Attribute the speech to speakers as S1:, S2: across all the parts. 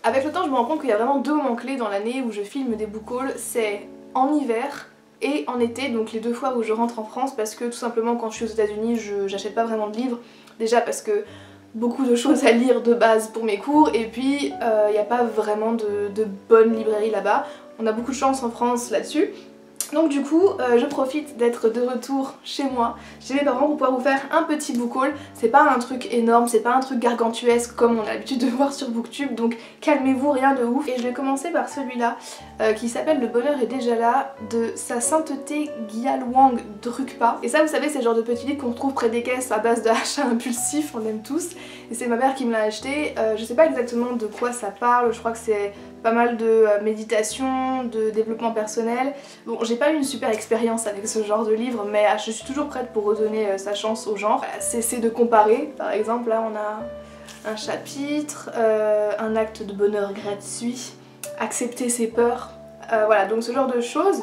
S1: Avec le temps, je me rends compte qu'il y a vraiment deux moments clés dans l'année où je filme des book hauls, c'est en hiver et en été, donc les deux fois où je rentre en France, parce que tout simplement quand je suis aux États-Unis, j'achète pas vraiment de livres, déjà parce que beaucoup de choses à lire de base pour mes cours, et puis il n'y a pas vraiment de bonnes librairies là-bas. On a beaucoup de chance en France là-dessus. Donc du coup, je profite d'être de retour chez moi, chez mes parents, pour pouvoir vous faire un petit book haul. C'est pas un truc énorme, c'est pas un truc gargantuesque comme on a l'habitude de voir sur Booktube, donc calmez-vous, rien de ouf. Et je vais commencer par celui-là, qui s'appelle Le bonheur est déjà là, de Sa Sainteté Gyalwang Drukpa. Et ça, vous savez, c'est le genre de petit livre qu'on retrouve près des caisses à base d'achats impulsifs, on aime tous. Et c'est ma mère qui me l'a acheté. Je sais pas exactement de quoi ça parle, je crois que c'est pas mal de méditation, de développement personnel. Bon, j'ai pas eu une super expérience avec ce genre de livre, mais je suis toujours prête pour redonner sa chance au genre. Voilà, cesser de comparer, par exemple, là on a un chapitre, un acte de bonheur gratuit, accepter ses peurs, voilà, donc ce genre de choses.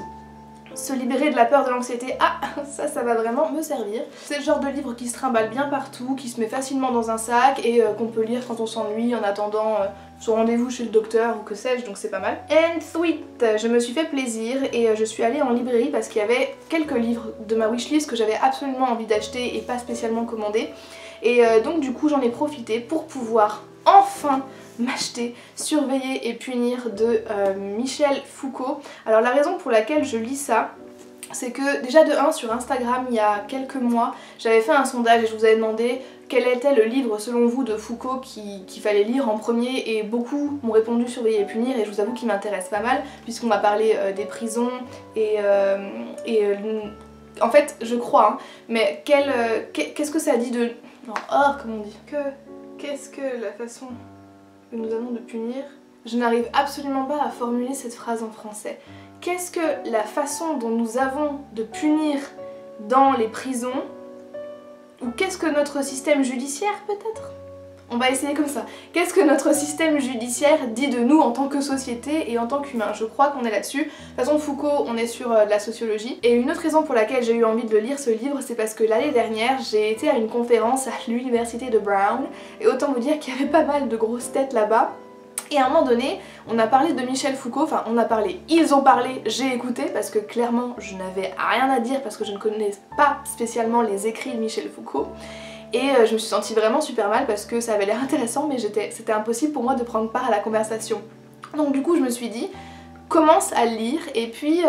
S1: Se libérer de la peur, de l'anxiété, ah ça va vraiment me servir. C'est le genre de livre qui se trimballe bien partout, qui se met facilement dans un sac et qu'on peut lire quand on s'ennuie en attendant son rendez-vous chez le docteur ou que sais-je, donc c'est pas mal. Ensuite, je me suis fait plaisir et je suis allée en librairie parce qu'il y avait quelques livres de ma wishlist que j'avais absolument envie d'acheter et pas spécialement commandé. Et donc du coup j'en ai profité pour pouvoir enfin m'acheter Surveiller et punir de Michel Foucault. Alors la raison pour laquelle je lis ça, c'est que déjà de 1 sur Instagram il y a quelques mois j'avais fait un sondage et je vous avais demandé quel était le livre selon vous de Foucault qu'il fallait lire en premier, et beaucoup m'ont répondu Surveiller et punir, et je vous avoue qu'il m'intéresse pas mal puisqu'on m'a parlé des prisons et en fait je crois, hein, mais qu'est-ce que ça dit de... Non, oh, comment on dit, qu'est-ce que la façon que nous avons de punir? Je n'arrive absolument pas à formuler cette phrase en français. Qu'est-ce que la façon dont nous avons de punir dans les prisons? Ou qu'est-ce que notre système judiciaire peut-être? On va essayer comme ça. Qu'est-ce que notre système judiciaire dit de nous en tant que société et en tant qu'humain? Je crois qu'on est là-dessus. De toute façon, Foucault, on est sur de la sociologie. Et une autre raison pour laquelle j'ai eu envie de le lire, ce livre, c'est parce que l'année dernière, j'ai été à une conférence à l'université de Brown. Et autant vous dire qu'il y avait pas mal de grosses têtes là-bas. Et à un moment donné, on a parlé de Michel Foucault, enfin on a parlé, ils ont parlé, j'ai écouté parce que clairement je n'avais rien à dire parce que je ne connais pas spécialement les écrits de Michel Foucault. Et je me suis sentie vraiment super mal parce que ça avait l'air intéressant, mais c'était impossible pour moi de prendre part à la conversation. Donc du coup je me suis dit, commence à le lire et puis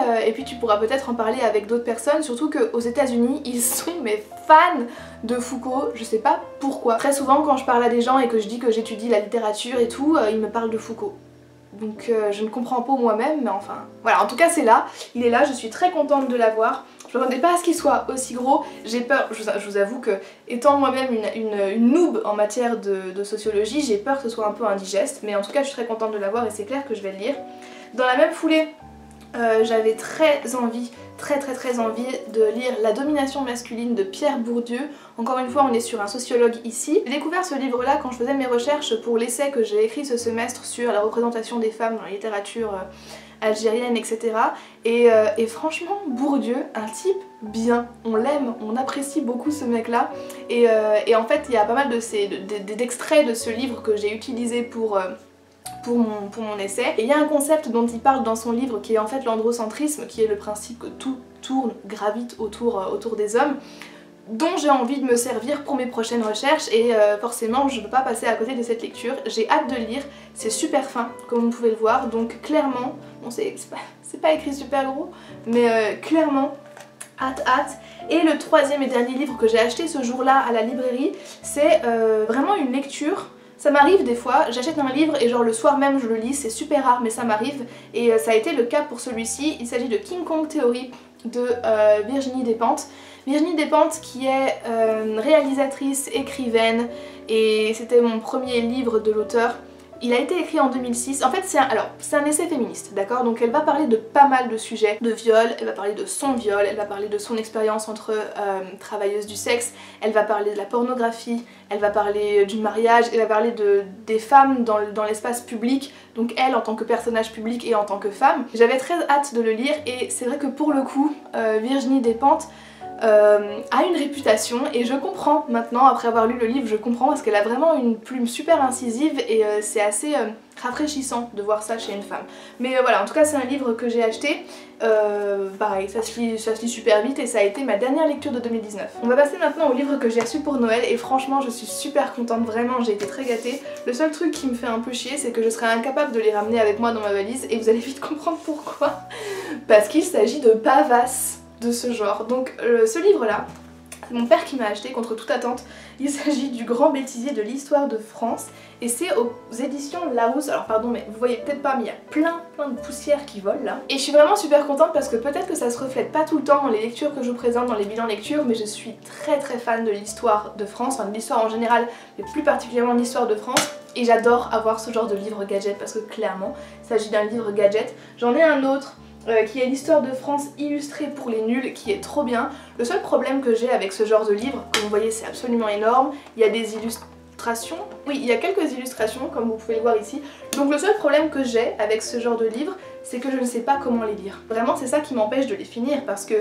S1: tu pourras peut-être en parler avec d'autres personnes, surtout qu'aux États-Unis ils sont mais fans de Foucault, je sais pas pourquoi. Très souvent quand je parle à des gens et que je dis que j'étudie la littérature et tout, ils me parlent de Foucault. Donc je ne comprends pas moi-même, mais enfin voilà, en tout cas c'est là, il est là, je suis très contente de l'avoir. Je m'attendais pas à ce qu'il soit aussi gros, j'ai peur, je vous avoue que étant moi-même une noob en matière de sociologie, j'ai peur que ce soit un peu indigeste, mais en tout cas je suis très contente de l'avoir et c'est clair que je vais le lire. Dans la même foulée, j'avais très envie de lire La domination masculine de Pierre Bourdieu. Encore une fois, on est sur un sociologue ici. J'ai découvert ce livre-là quand je faisais mes recherches pour l'essai que j'ai écrit ce semestre sur la représentation des femmes dans la littérature algérienne, etc. Et franchement, Bourdieu, un type bien, on l'aime, on apprécie beaucoup ce mec-là. Et en fait, il y a pas mal d'extraits de ce livre que j'ai utilisé pour mon essai. Et il y a un concept dont il parle dans son livre qui est en fait l'androcentrisme, qui est le principe que tout tourne, gravite autour des hommes, dont j'ai envie de me servir pour mes prochaines recherches, et forcément je ne peux pas passer à côté de cette lecture. J'ai hâte de lire, c'est super fin comme vous pouvez le voir, donc clairement, bon c'est pas écrit super gros, mais clairement hâte. Et le troisième et dernier livre que j'ai acheté ce jour-là à la librairie, c'est vraiment une lecture. Ça m'arrive des fois, j'achète un livre et genre le soir même je le lis, c'est super rare mais ça m'arrive, et ça a été le cas pour celui-ci. Il s'agit de King Kong Theory de Virginie Despentes. Virginie Despentes qui est réalisatrice, écrivaine, et c'était mon premier livre de l'auteur. Il a été écrit en 2006, en fait c'est un essai féministe, d'accord? Donc elle va parler de pas mal de sujets, de viol, elle va parler de son viol, elle va parler de son expérience entre travailleuses du sexe, elle va parler de la pornographie, elle va parler du mariage, elle va parler des femmes dans l'espace public, donc elle en tant que personnage public et en tant que femme. J'avais très hâte de le lire, et c'est vrai que pour le coup, Virginie Despentes, a une réputation et je comprends maintenant, après avoir lu le livre, je comprends parce qu'elle a vraiment une plume super incisive et c'est assez rafraîchissant de voir ça chez une femme. Mais voilà, en tout cas c'est un livre que j'ai acheté, pareil, ça se lit super vite et ça a été ma dernière lecture de 2019. On va passer maintenant au livre que j'ai reçu pour Noël et franchement je suis super contente, vraiment j'ai été très gâtée. Le seul truc qui me fait un peu chier c'est que je serai incapable de les ramener avec moi dans ma valise et vous allez vite comprendre pourquoi. Parce qu'il s'agit de pavasses de ce genre. Donc ce livre là, c'est mon père qui m'a acheté contre toute attente. Il s'agit du Grand Bêtisier de l'Histoire de France et c'est aux éditions Larousse. Alors pardon mais vous voyez peut-être pas mais il y a plein de poussière qui vole là. Et je suis vraiment super contente parce que peut-être que ça se reflète pas tout le temps dans les lectures que je vous présente, dans les bilans lecture, mais je suis très fan de l'histoire de France, enfin de l'histoire en général, mais plus particulièrement de l'histoire de France. Et j'adore avoir ce genre de livre gadget parce que clairement il s'agit d'un livre gadget. J'en ai un autre qui est l'histoire de France illustrée pour les nuls, qui est trop bien. Le seul problème que j'ai avec ce genre de livre, comme vous voyez c'est absolument énorme, il y a des illustrations, oui il y a quelques illustrations comme vous pouvez le voir ici, donc le seul problème que j'ai avec ce genre de livre, c'est que je ne sais pas comment les lire. Vraiment c'est ça qui m'empêche de les finir parce que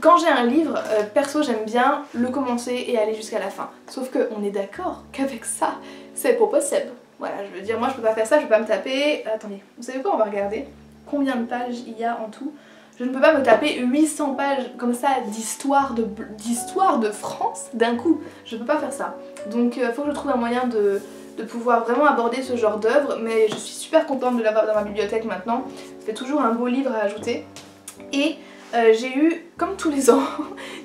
S1: quand j'ai un livre, perso j'aime bien le commencer et aller jusqu'à la fin. Sauf qu'on est d'accord qu'avec ça, c'est pas possible. Voilà, je veux dire, moi je peux pas faire ça, je peux pas me taper... Attendez, vous savez quoi, on va regarder combien de pages il y a en tout. Je ne peux pas me taper 800 pages comme ça d'histoire de France d'un coup. Je peux pas faire ça. Donc faut que je trouve un moyen de pouvoir vraiment aborder ce genre d'œuvre, mais je suis super contente de l'avoir dans ma bibliothèque maintenant. Ça fait toujours un beau livre à ajouter. Et j'ai eu, comme tous les ans,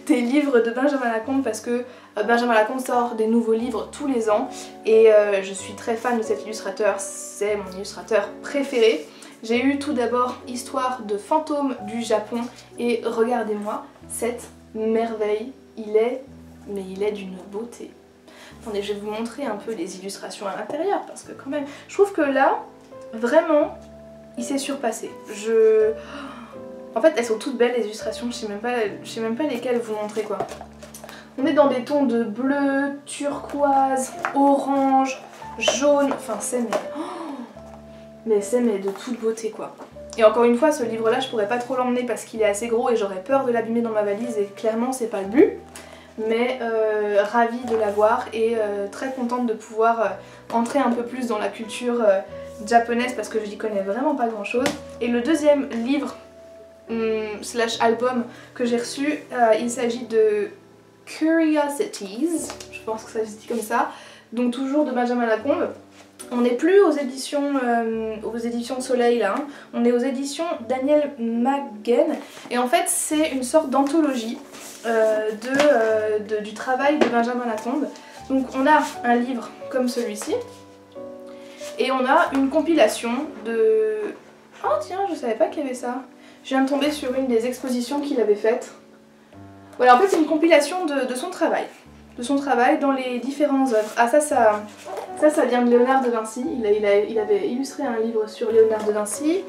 S1: des livres de Benjamin Lacombe parce que Benjamin Lacombe sort des nouveaux livres tous les ans et je suis très fan de cet illustrateur, c'est mon illustrateur préféré. J'ai eu tout d'abord Histoire de fantômes du Japon et regardez-moi cette merveille, il est d'une beauté. Attendez, je vais vous montrer un peu les illustrations à l'intérieur parce que quand même, je trouve que là, vraiment, il s'est surpassé. En fait, elles sont toutes belles les illustrations, je sais même pas lesquelles vous montrer quoi. On est dans des tons de bleu, turquoise, orange, jaune, enfin c'est mais c'est de toute beauté quoi. Et encore une fois ce livre là je pourrais pas trop l'emmener parce qu'il est assez gros et j'aurais peur de l'abîmer dans ma valise et clairement c'est pas le but. Mais ravie de l'avoir et très contente de pouvoir entrer un peu plus dans la culture japonaise parce que je n'y connais vraiment pas grand chose. Et le deuxième livre slash album que j'ai reçu, il s'agit de Curiosities, je pense que ça se dit comme ça, donc toujours de Benjamin Lacombe. On n'est plus aux éditions Soleil là, hein. On est aux éditions Daniel Maguen et en fait c'est une sorte d'anthologie du travail de Benjamin Lacombe. Donc on a un livre comme celui-ci et on a une compilation de... Oh tiens, je savais pas qu'il y avait ça. Je viens de tomber sur une des expositions qu'il avait faites. Voilà, en fait c'est une compilation de son travail. De son travail dans les différentes œuvres. Ah ça vient de Léonard de Vinci, il avait illustré un livre sur Léonard de Vinci.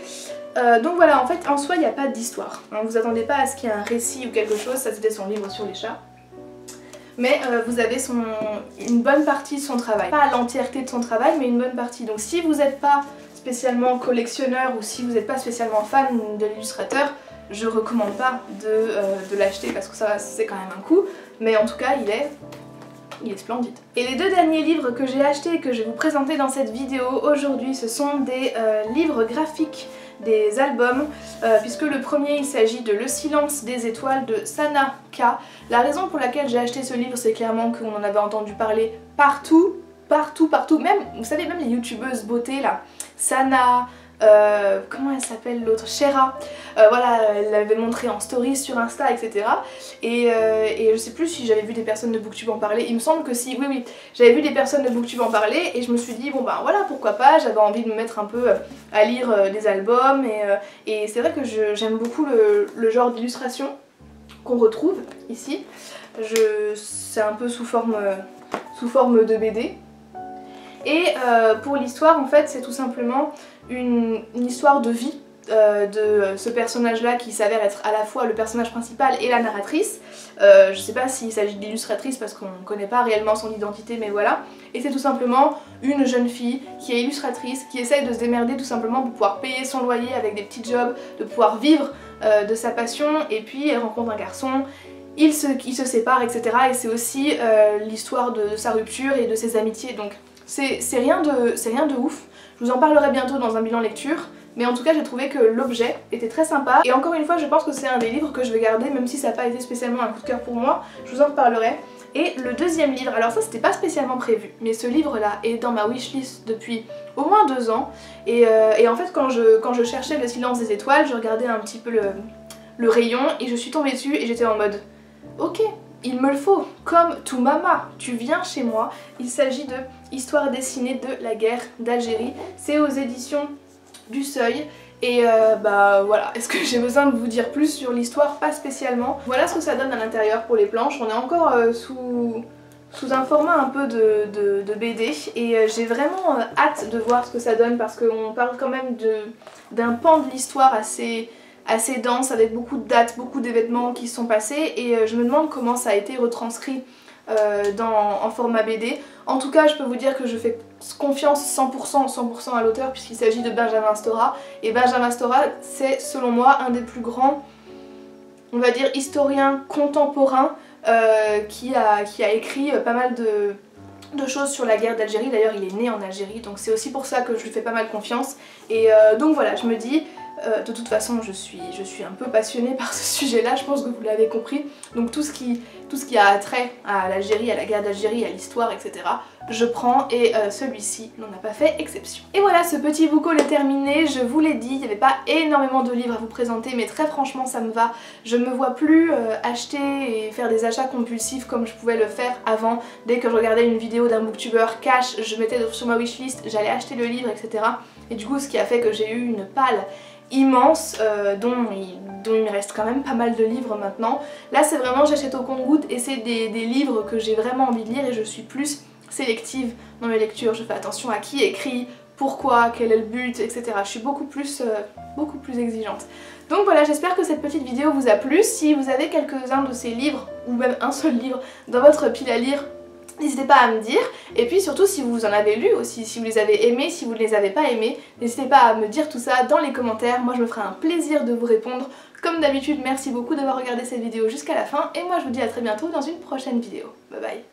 S1: Donc voilà, en fait en soi il n'y a pas d'histoire. Hein, vous attendez pas à ce qu'il y ait un récit ou quelque chose, ça c'était son livre sur les chats. Mais vous avez une bonne partie de son travail. Pas l'entièreté de son travail, mais une bonne partie. Donc si vous n'êtes pas spécialement collectionneur ou si vous n'êtes pas spécialement fan de l'illustrateur, je recommande pas de l'acheter parce que ça c'est quand même un coup. Mais en tout cas il est splendide. Et les deux derniers livres que j'ai achetés et que je vais vous présenter dans cette vidéo aujourd'hui, ce sont des livres graphiques, des albums, puisque le premier il s'agit de Le silence des étoiles de Sana K. La raison pour laquelle j'ai acheté ce livre, c'est clairement qu'on en avait entendu parler partout, même, vous savez, même les youtubeuses beauté là, Sana, comment elle s'appelle l'autre, Shera, voilà, elle l'avait montré en stories sur Insta, etc. Et je sais plus si j'avais vu des personnes de Booktube en parler, il me semble que si, oui, j'avais vu des personnes de Booktube en parler et je me suis dit, bon ben voilà, pourquoi pas, j'avais envie de me mettre un peu à lire des albums et c'est vrai que j'aime beaucoup le genre d'illustration qu'on retrouve ici. C'est un peu sous forme de BD. Et pour l'histoire, en fait, c'est tout simplement une histoire de vie de ce personnage-là qui s'avère être à la fois le personnage principal et la narratrice. Je sais pas s'il s'agit d'illustratrice parce qu'on ne connaît pas réellement son identité, mais voilà. Et c'est tout simplement une jeune fille qui est illustratrice, qui essaye de se démerder tout simplement pour pouvoir payer son loyer avec des petits jobs, de pouvoir vivre de sa passion, et puis elle rencontre un garçon. il se sépare, etc. Et c'est aussi l'histoire de sa rupture et de ses amitiés, donc c'est rien de ouf. Je vous en parlerai bientôt dans un bilan lecture. Mais en tout cas j'ai trouvé que l'objet était très sympa et encore une fois je pense que c'est un des livres que je vais garder même si ça n'a pas été spécialement un coup de cœur pour moi, je vous en reparlerai. Et le deuxième livre, alors ça c'était pas spécialement prévu, mais ce livre là est dans ma wishlist depuis au moins 2 ans et en fait quand je cherchais Le Silence des étoiles, je regardais un petit peu le rayon et je suis tombée dessus et j'étais en mode ok, il me le faut, comme tout mama, tu viens chez moi. Il s'agit de Histoire dessinée de la guerre d'Algérie, c'est aux éditions du Seuil et bah voilà, est-ce que j'ai besoin de vous dire plus sur l'histoire? Pas spécialement. Voilà ce que ça donne à l'intérieur pour les planches, on est encore sous un format un peu de BD et j'ai vraiment hâte de voir ce que ça donne parce qu'on parle quand même d'un pan de l'histoire assez dense avec beaucoup de dates, beaucoup d'événements qui se sont passés et je me demande comment ça a été retranscrit en format BD. En tout cas je peux vous dire que je fais confiance 100% à l'auteur puisqu'il s'agit de Benjamin Stora et Benjamin Stora c'est selon moi un des plus grands, on va dire, historiens contemporains qui a écrit pas mal de choses sur la guerre d'Algérie. D'ailleurs il est né en Algérie donc c'est aussi pour ça que je lui fais pas mal confiance et donc voilà, je me dis de toute façon je suis un peu passionnée par ce sujet là, je pense que vous l'avez compris, donc tout ce qui a trait à l'Algérie, à la guerre d'Algérie, à l'histoire, etc. je prends et celui-ci n'en a pas fait exception. Et voilà, ce petit book haul est terminé, je vous l'ai dit, il n'y avait pas énormément de livres à vous présenter mais très franchement ça me va, je me vois plus acheter et faire des achats compulsifs comme je pouvais le faire avant. Dès que je regardais une vidéo d'un booktuber cash, je mettais sur ma wishlist, j'allais acheter le livre, etc. Et du coup ce qui a fait que j'ai eu une palle immense dont il me reste quand même pas mal de livres maintenant. Là c'est vraiment j'achète au compte-gouttes et c'est des livres que j'ai vraiment envie de lire et je suis plus sélective dans mes lectures, je fais attention à qui écrit, pourquoi, quel est le but, etc. Je suis beaucoup plus exigeante. Donc voilà, j'espère que cette petite vidéo vous a plu. Si vous avez quelques-uns de ces livres, ou même un seul livre dans votre pile à lire, n'hésitez pas à me dire, et puis surtout si vous en avez lu aussi, si vous les avez aimés, si vous ne les avez pas aimés, n'hésitez pas à me dire tout ça dans les commentaires, moi je me ferai un plaisir de vous répondre. Comme d'habitude, merci beaucoup d'avoir regardé cette vidéo jusqu'à la fin, et moi je vous dis à très bientôt dans une prochaine vidéo. Bye bye.